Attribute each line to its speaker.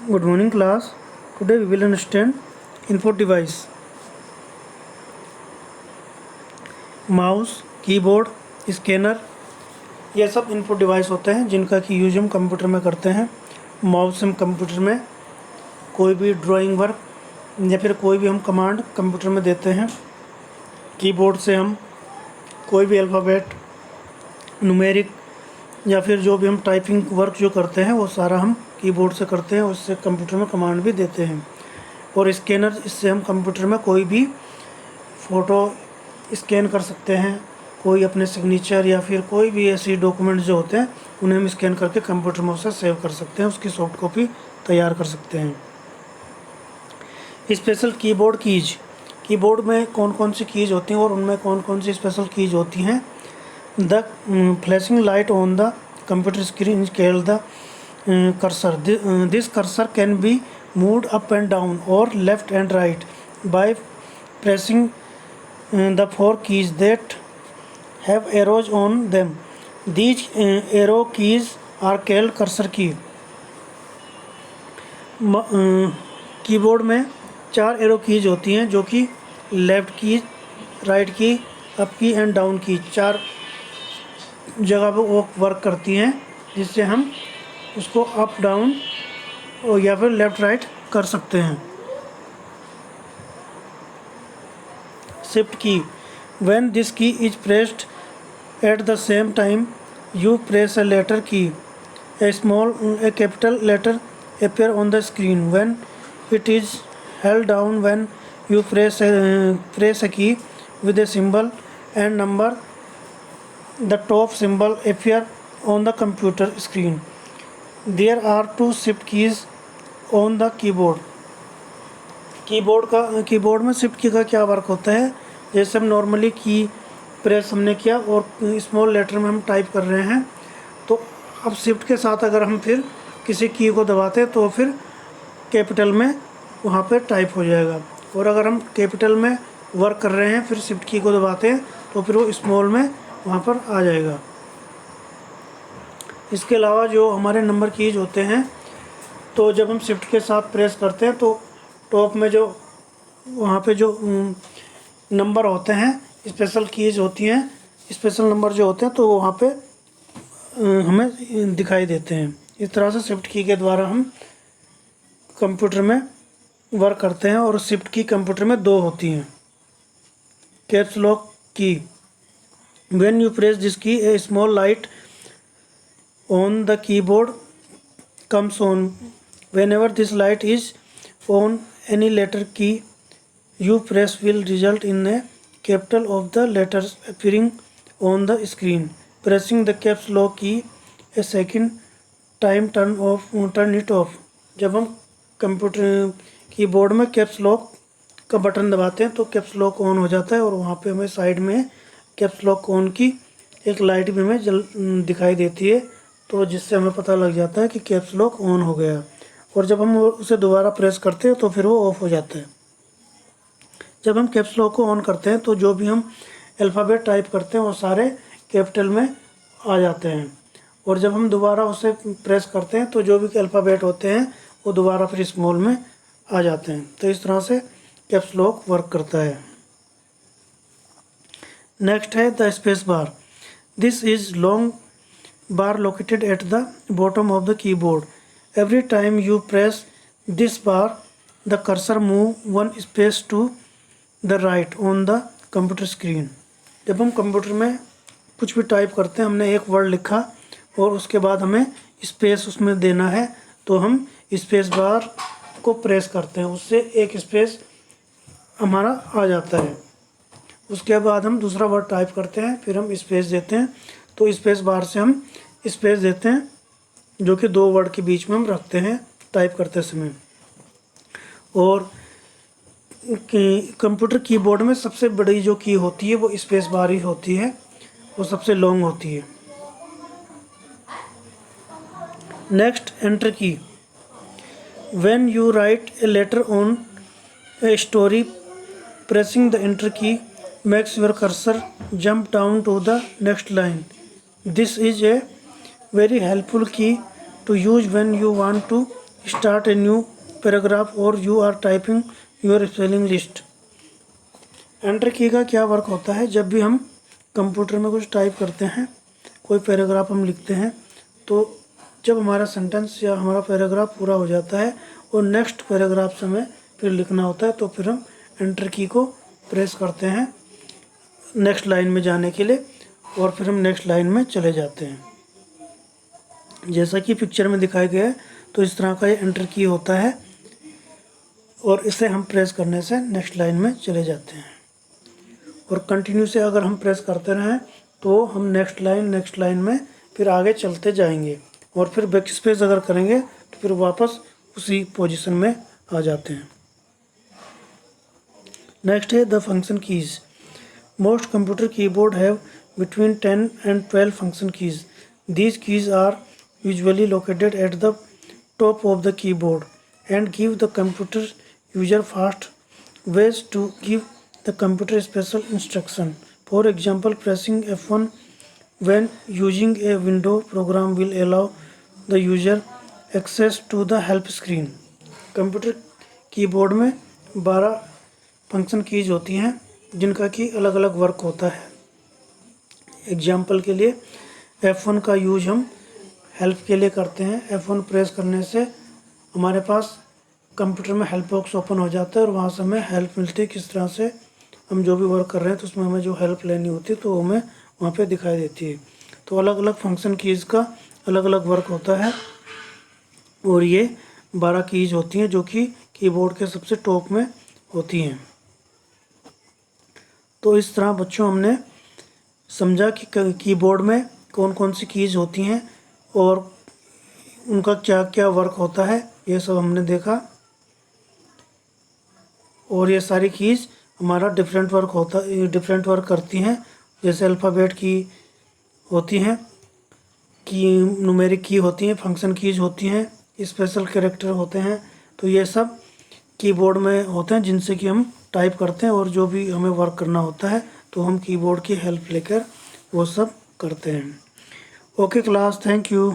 Speaker 1: Good morning class. Today we will understand input device. Mouse, keyboard, scanner, ये सब input device होते हैं जिनका कि यूज हम कंप्यूटर में करते हैं। माउस हम कंप्यूटर में कोई भी ड्राइंग वर्क या फिर कोई भी हम कमांड कंप्यूटर में देते हैं। कीबोर्ड से हम कोई भी अल्फ़ाबेट, न्यूमेरिक या फिर जो भी हम टाइपिंग वर्क जो करते हैं वो सारा हम कीबोर्ड से करते हैं, उससे कंप्यूटर में कमांड भी देते हैं। और स्कैनर, इससे हम कंप्यूटर में कोई भी फ़ोटो स्कैन कर सकते हैं, कोई अपने सिग्नेचर या फिर कोई भी ऐसी डॉक्यूमेंट जो होते हैं उन्हें हम स्कैन करके कंप्यूटर में उसे सेव कर सकते हैं, उसकी सॉफ्ट कॉपी तैयार कर सकते हैं। स्पेशल कीबोर्ड कीज, कीबोर्ड में कौन कौन सी कीज होती हैं और उनमें कौन कौन सी स्पेशल कीज होती हैं। The flashing light on the computer screen called the cursor. This cursor can be moved up and down or left and right by pressing the four keys that have arrows on them. These arrow keys are called cursor key. Keyboard में 4 arrow keys होती हैं जो कि left की, right की, up की and down की 4 जगह पर वो वर्क करती हैं, जिससे हम उसको अप डाउन या फिर लेफ़्ट राइट कर सकते हैं। Shift key, when this key is pressed at the same time you press a letter key, a capital letter appear on the screen. When it is held down, when you press a key with a symbol and number, the top symbol appear on the computer screen. There are 2 shift keys on the keyboard. Keyboard में shift की का क्या work होता है। जैसे हम normally की press हमने किया और स्मॉल लेटर में हम टाइप कर रहे हैं, तो अब शिफ्ट के साथ अगर हम फिर किसी की को दबाते हैं तो फिर कैपिटल में वहाँ पे टाइप हो जाएगा, और अगर हम कैपिटल में वर्क कर रहे हैं फिर शिफ्ट की को दबाते हैं तो फिर वो स्मॉल में वहाँ पर आ जाएगा। इसके अलावा जो हमारे नंबर कीज होते हैं, तो जब हम शिफ्ट के साथ प्रेस करते हैं तो टॉप में जो वहाँ पे जो नंबर होते हैं, स्पेशल कीज होती हैं, स्पेशल नंबर जो होते हैं तो वहाँ पे हमें दिखाई देते हैं। इस तरह से शिफ्ट की के द्वारा हम कंप्यूटर में वर्क करते हैं। और शिफ्ट की कंप्यूटर में 2 होती हैं। Caps lock key, when you press this key a small light on the keyboard comes on, whenever this light is on any letter key you press will result in a capital of the letters appearing on the screen. Pressing the caps lock key a second time turn it off. जब हम computer keyboard में caps lock का button दबाते हैं तो caps lock on हो जाता है, और वहाँ पे हमें साइड में कैप्स लॉक ऑन की एक लाइट भी हमें दिखाई देती है, तो जिससे हमें पता लग जाता है कि कैप्स लॉक ऑन हो गया। और जब हम उसे दोबारा प्रेस करते हैं तो फिर वो ऑफ हो जाता है। जब हम कैप्स लॉक को ऑन करते हैं तो जो भी हम अल्फ़ाबेट टाइप करते हैं वो सारे कैपिटल में आ जाते हैं, और जब हम दोबारा उसे प्रेस करते हैं तो जो भी अल्फ़ाबेट होते हैं वो दोबारा फिर स्मॉल में आ जाते हैं। तो इस तरह से कैप्स लॉक वर्क करता है। नेक्स्ट है the space bar. This is long bar located at the bottom of the keyboard. Every time you press this bar the cursor move 1 space to the right on the computer screen. जब हम computer में कुछ भी type करते हैं, हमने एक word लिखा और उसके बाद हमें स्पेस उसमें देना है, तो हम स्पेस बार को प्रेस करते हैं, उससे एक स्पेस हमारा आ जाता है। उसके बाद हम दूसरा वर्ड टाइप करते हैं, फिर हम स्पेस देते हैं, तो स्पेस बार से हम स्पेस देते हैं, जो कि 2 वर्ड के बीच में हम रखते हैं टाइप करते समय। और कंप्यूटर कीबोर्ड में सबसे बड़ी जो की होती है वो स्पेस बार ही होती है, वो सबसे लॉन्ग होती है। Next, enter key, when you write a letter on a story, pressing the enter key makes your cursor jump down to the next line. This is a very helpful key to use when you want to start a new paragraph or you are typing your spelling list। Enter की का क्या work होता है, जब भी हम computer में कुछ टाइप करते हैं, कोई पैराग्राफ हम लिखते हैं, तो जब हमारा सेंटेंस या हमारा पैराग्राफ पूरा हो जाता है और नेक्स्ट पैराग्राफ से हमें फिर लिखना होता है, तो फिर हम एंटर की को प्रेस करते हैं नेक्स्ट लाइन में जाने के लिए, और फिर हम नेक्स्ट लाइन में चले जाते हैं। जैसा कि पिक्चर में दिखाया गया है, तो इस तरह का ये एंटर की होता है और इसे हम प्रेस करने से नेक्स्ट लाइन में चले जाते हैं। और कंटिन्यू से अगर हम प्रेस करते रहें तो हम नेक्स्ट लाइन में फिर आगे चलते जाएंगे, और फिर बैक स्पेस अगर करेंगे तो फिर वापस उसी पोजीशन में आ जाते हैं। नेक्स्ट है the function keys. Most computer keyboard have between 10 and 12 function keys. These keys are usually located at the top of the keyboard and give the computer user fast ways to give the computer special instruction. For example, pressing F1 when using a window program will allow the user access to the help screen. Computer keyboard में 12 function keys होती हैं जिनका कि अलग अलग work होता है। Example के लिए F1 का यूज हम हेल्प के लिए करते हैं। F1 प्रेस करने से हमारे पास कंप्यूटर में हेल्प बॉक्स ओपन हो जाता है और वहाँ से हमें हेल्प मिलती है, किस तरह से हम जो भी वर्क कर रहे हैं तो उसमें हमें जो हेल्प लेनी होती है तो हमें वहाँ पे दिखाई देती है। तो अलग अलग फंक्शन कीज़ का अलग अलग वर्क होता है और ये 12 कीज़ होती हैं जो कि कीबोर्ड के सबसे टॉप में होती हैं। तो इस तरह बच्चों हमने समझा कि कीबोर्ड में कौन कौन सी कीज़ होती हैं और उनका क्या क्या वर्क होता है, ये सब हमने देखा। और ये सारी कीज़ हमारा डिफरेंट वर्क करती हैं। जैसे अल्फ़ाबेट की होती हैं, की न्यूमेरिक की होती हैं, फंक्शन कीज़ होती हैं, स्पेशल कैरेक्टर होते हैं। तो ये सब कीबोर्ड में होते हैं जिनसे कि हम टाइप करते हैं और जो भी हमें वर्क करना होता है तो हम कीबोर्ड की हेल्प लेकर वो सब करते हैं। Okay class, thank you.